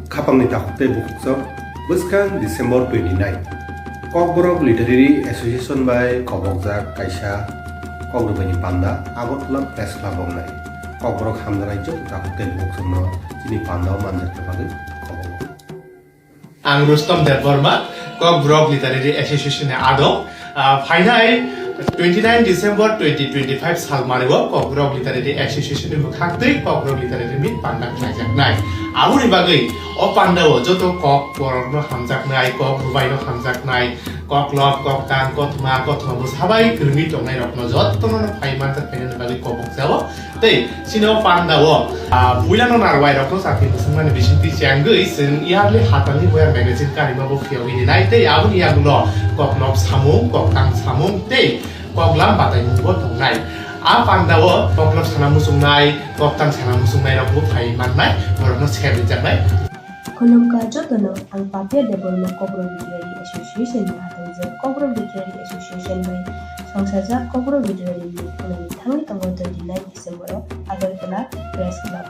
Kapangni takute bukso Buskang December 29 Kokborok Literary Association by Kobokjak Kaisa Kokdubani Panda Abot Club Press Club Ongnai Kokborok Hamdarai Jok takute bukso no Chini Panda Manjak Tabagi Kobok Ang Rustom Deborma Kokborok Literary Association Ado Finai 29 December 2025 Salmariwo Kokborok Literary Association ni Bukhakte Kokborok Literary Meet Panda Knajaknai Abuni bagai o Pandawo joto Kokborok no hamjaknai kok rubai no hamjaknai kok lok kok tang kok ma kok thamo sabai krimi tongnai rokno jotto no phaiman ta phaina bagai kobok jawo tei sino Pandawo builano narwai rokno sakhi musungmani bisinti changui sing iarli hatali boya magazine karima bo khiogi nai tei abuni yagulo kok nok samung kok tang samung tei kok lam batai mungbo tongnai a Pandawo koklok sana musungnaai koktang sana musungnaai rokbo phaimannaai borokno sebijaknai Kolomka jotono ang papya deborno Kokborok Literary Association ni hatangje Kokborok Literary Association by Songsaja Kokborok Literary Meet unani thangi tongo 29 December Agartala Press Club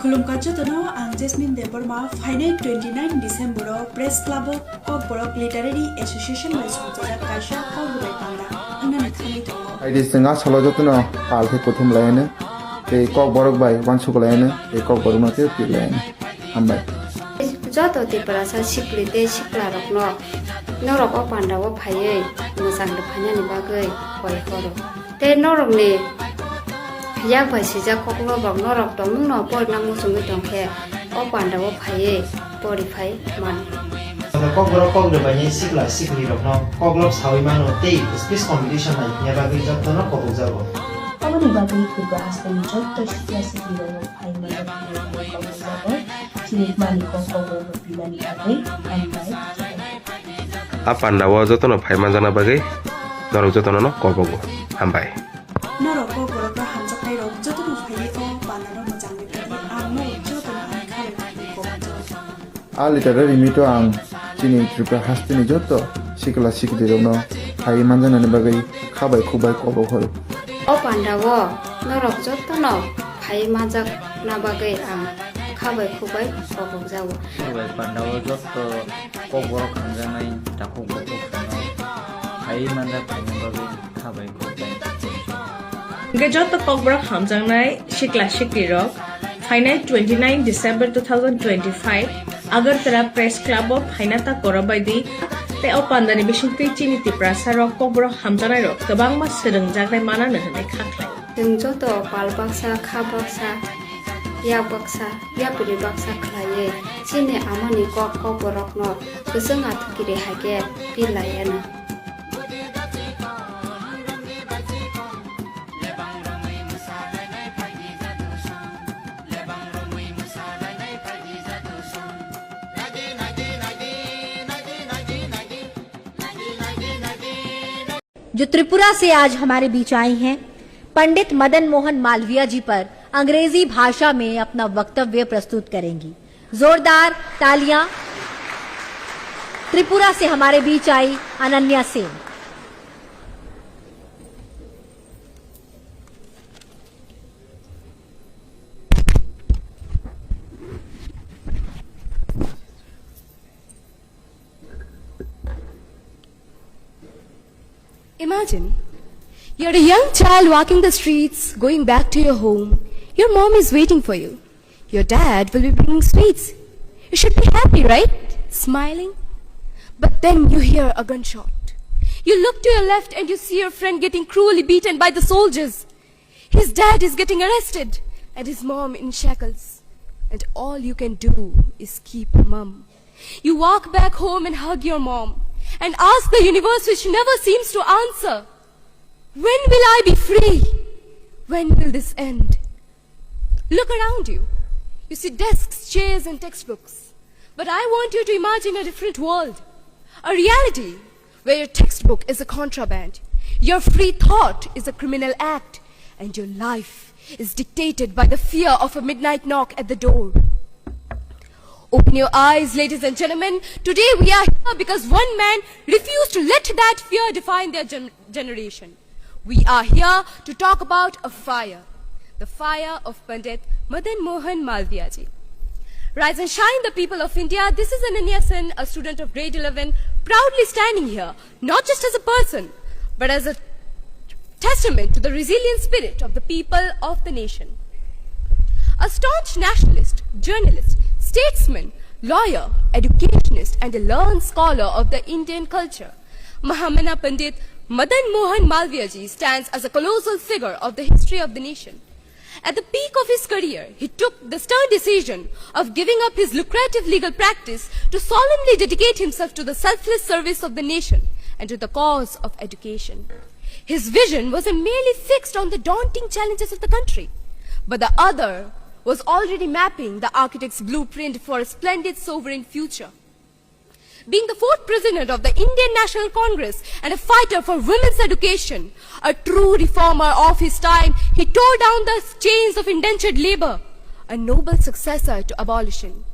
Kolomka jotono ang Jasmine Deborma Finite 29 December Press Club Kokborok Literary Association by Songsaja Kaisa Kokborok Panda unani thangi tongo Aidi senga solo jotono palke kothum layane te Kokborok by Wansuklayane te Kokborok mate pilayane Ambai. Joto ti perasa sikli te sikla rokno norok o Pandawo phaiye mosang de phanya ni bagai koi khoro te norok ni yak bai sija kokno bok norok to mung no por na musung tongkhe o Pandawo phaiye pori phai man Kokborok kok de bani sikla sikli rokno koklok sawi mano te space competition nai nya bagai joto no kobok jago Abuni bagai kubahas dan jotto shikla sikli rokno phaiman kobok jago Chini mani Kokborok Pilani bagai ambai A Pandawo jotono phaiman jana bagai norok jotono no kobogo hambai Norok Kokborok hamjaknai rok jotono phaiye o Pandaro mojang bitani ang no jotono ang khalai kobok A literary meet ang chini Tripura hastini joto sikla sikli rokno phai manjana ni bagai khabai khubai kobok horo o Pandawo norok jotono phai majak na bagai ang khabai khubai kobok jawo Pandawo joto Kokborok hamjanai takok bokok phai manjak phainbagai khabai khubai Gajoto Kokborok hamjanai sikla sikli rok Finite 29 December 2025 Agartala Press Club of Hainata Korabaidi te o Pandani Bisingti Chini Tiprasa rok Kokborok hamjanai rok gobang mas serengjaknai manano honai khaklai जों joto palbaksa khabaksa yakbaksa yapuri baksa khlaye chini amani Kokborok no kusung athukire hage pilayana जो त्रिपुरा से आज हमारे बीच आई हैं पंडित मदन मोहन मालविया जी पर अंग्रेजी भाषा में अपना वक्तव्य प्रस्तुत करेंगी जोरदार तालियां त्रिपुरा से हमारे बीच आई Ananya Sen Imagine, you're a young child walking the streets, going back to your home. Your mom is waiting for you. Your dad will be bringing sweets. You should be happy, right? Smiling. But then you hear a gunshot. You look to your left and you see your friend getting cruelly beaten by the soldiers. His dad is getting arrested and his mom in shackles. And all you can do is keep mum. You walk back home and hug your mom and ask the universe which never seems to answer. When will I be free? When will this end? Look around you. You see desks, chairs and textbooks. But I want you to imagine a different world. A reality where your textbook is a contraband, your free thought is a criminal act, and your life is dictated by the fear of a midnight knock at the door. Open your eyes, ladies and gentlemen. Today we are here because one man refused to let that fear define their generation. We are here to talk about a fire, the fire of Pandit Madan Mohan Malviya ji. Rise and shine, the people of India. This is Ananya Sen, a student of grade 11, proudly standing here, not just as a person, but as a testament to the resilient spirit of the people of the nation. A staunch nationalist, journalist, statesman, lawyer, educationist, and a learned scholar of the Indian culture, Mahamana Pandit Madan Mohan Malviya ji stands as a colossal figure of the history of the nation. At the peak of his career, he took the stern decision of giving up his lucrative legal practice to solemnly dedicate himself to the selfless service of the nation and to the cause of education. His vision wasn't merely fixed on the daunting challenges of the country, but the other was already mapping the architect's blueprint for a splendid sovereign future. Being the fourth president of the Indian National Congress and a fighter for women's education, a true reformer of his time, he tore down the chains of indentured labor, a noble successor to abolition.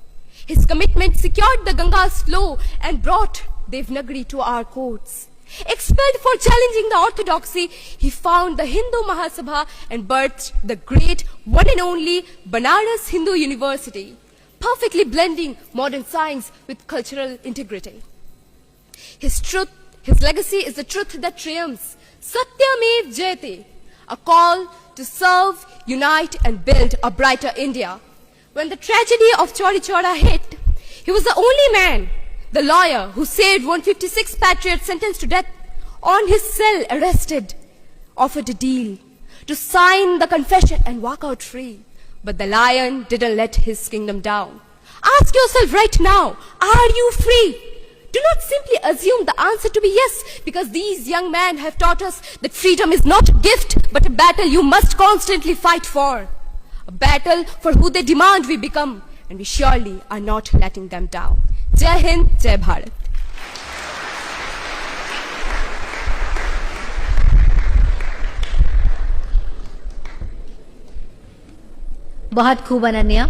His commitment secured the Ganga's flow and brought Devnagari to our courts. Expelled for challenging the orthodoxy, he found the Hindu Mahasabha and birthed the great one and only Banaras Hindu University, perfectly blending modern science with cultural integrity. His legacy is the truth that triumphs. Satyamev Jayate, a call to serve, unite and build a brighter India. When the tragedy of Chauri Chaura hit, he was the only man, the lawyer who saved 156 patriots sentenced to death on his cell, arrested, offered a deal to sign the confession and walk out free. But the lion didn't let his kingdom down. Ask yourself right now, are you free? Do not simply assume the answer to be yes, because these young men have taught us that freedom is not a gift, but a battle you must constantly fight for. A battle for who they demand we become, and we surely are not letting them down. Jai Hind, Jai Bharat. बहुत खूब अनन्या।